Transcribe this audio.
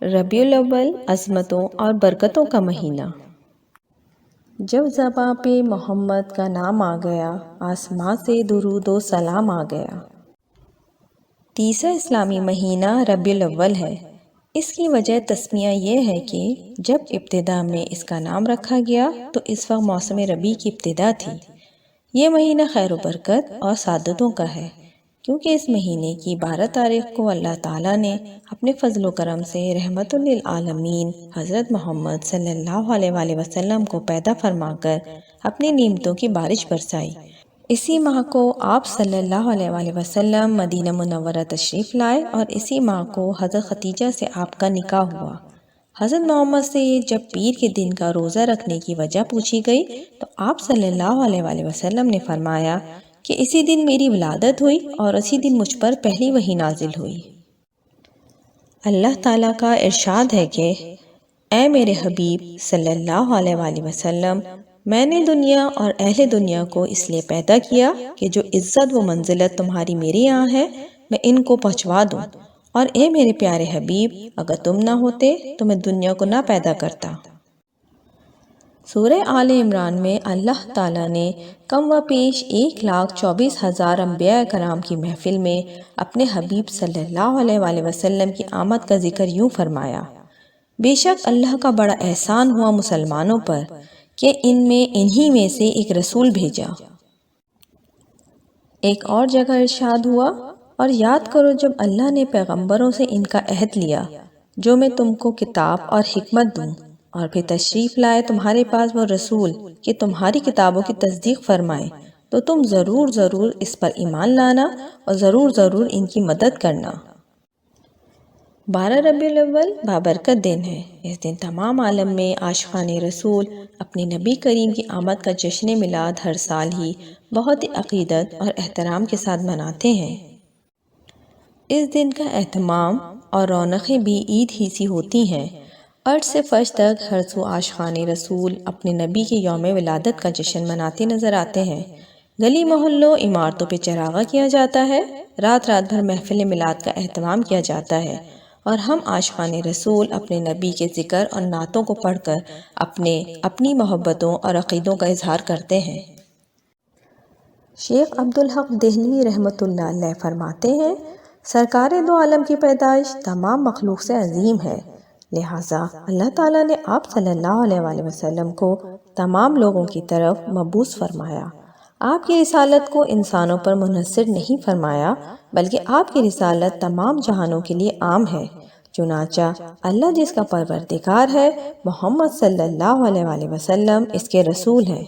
ربیع الاول عظمتوں اور برکتوں کا مہینہ۔ جب زباں پہ محمد کا نام آ گیا، آسماں سے درود و سلام آ گیا۔ تیسرا اسلامی مہینہ ربیع الاول ہے۔ اس کی وجہ تسمیہ یہ ہے کہ جب ابتدا میں اس کا نام رکھا گیا تو اس وقت موسم ربیع کی ابتدا تھی۔ یہ مہینہ خیر و برکت اور سعادتوں کا ہے، کیونکہ اس مہینے کی 12 تاریخ کو اللہ تعالیٰ نے اپنے فضل و کرم سے رحمت للعالمین حضرت محمد صلی اللہ علیہ وآلہ وسلم کو پیدا فرما کر اپنی نعمتوں کی بارش برسائی۔ اسی ماہ کو آپ صلی اللہ علیہ وآلہ وسلم مدینہ منورہ تشریف لائے اور اسی ماہ کو حضرت ختیجہ سے آپ کا نکاح ہوا۔ حضرت محمد سے جب پیر کے دن کا روزہ رکھنے کی وجہ پوچھی گئی تو آپ صلی اللہ علیہ وآلہ وسلم نے فرمایا کہ اسی دن میری ولادت ہوئی اور اسی دن مجھ پر پہلی وحی نازل ہوئی۔ اللہ تعالیٰ کا ارشاد ہے کہ اے میرے حبیب صلی اللہ علیہ وآلہ وسلم، میں نے دنیا اور اہل دنیا کو اس لیے پیدا کیا کہ جو عزت و منزلت تمہاری میرے یہاں ہے میں ان کو پہنچوا دوں، اور اے میرے پیارے حبیب، اگر تم نہ ہوتے تو میں دنیا کو نہ پیدا کرتا۔ سورہ آل عمران میں اللہ تعالیٰ نے کم و پیش 1,24,000 انبیاء کرام کی محفل میں اپنے حبیب صلی اللہ علیہ وآلہ وسلم کی آمد کا ذکر یوں فرمایا: بے شک اللہ کا بڑا احسان ہوا مسلمانوں پر کہ انہی میں سے ایک رسول بھیجا۔ ایک اور جگہ ارشاد ہوا: اور یاد کرو جب اللہ نے پیغمبروں سے ان کا عہد لیا جو میں تم کو کتاب اور حکمت دوں، اور پھر تشریف لائے تمہارے پاس وہ رسول کہ تمہاری کتابوں کی تصدیق فرمائے، تو تم ضرور ضرور اس پر ایمان لانا اور ضرور ضرور ان کی مدد کرنا۔ 12 ربیع الاول بابرکت دن ہے۔ اس دن تمام عالم میں عاشقان رسول اپنے نبی کریم کی آمد کا جشن میلاد ہر سال ہی بہت ہی عقیدت اور احترام کے ساتھ مناتے ہیں۔ اس دن کا اہتمام اور رونقیں بھی عید ہی سی ہوتی ہیں۔ عرش سے فرش تک ہر سو عاشقان رسول اپنے نبی کے یوم ولادت کا جشن مناتے نظر آتے ہیں۔ گلی محلوں عمارتوں پہ چراغاں کیا جاتا ہے، رات رات بھر محفل میلاد کا اہتمام کیا جاتا ہے، اور ہم عاشقان رسول اپنے نبی کے ذکر اور نعتوں کو پڑھ کر اپنی محبتوں اور عقیدوں کا اظہار کرتے ہیں۔ شیخ عبدالحق دہلوی رحمۃ اللہ علیہ فرماتے ہیں: سرکار دو عالم کی پیدائش تمام مخلوق سے عظیم ہے، لہٰذا اللہ تعالیٰ نے آپ صلی اللہ علیہ وآلہ وسلم کو تمام لوگوں کی طرف مبعوث فرمایا۔ آپ کی رسالت کو انسانوں پر منحصر نہیں فرمایا، بلکہ آپ کی رسالت تمام جہانوں کے لیے عام ہے۔ چنانچہ اللہ جس کا پروردگار ہے، محمد صلی اللہ علیہ وآلہ وسلم اس کے رسول ہیں۔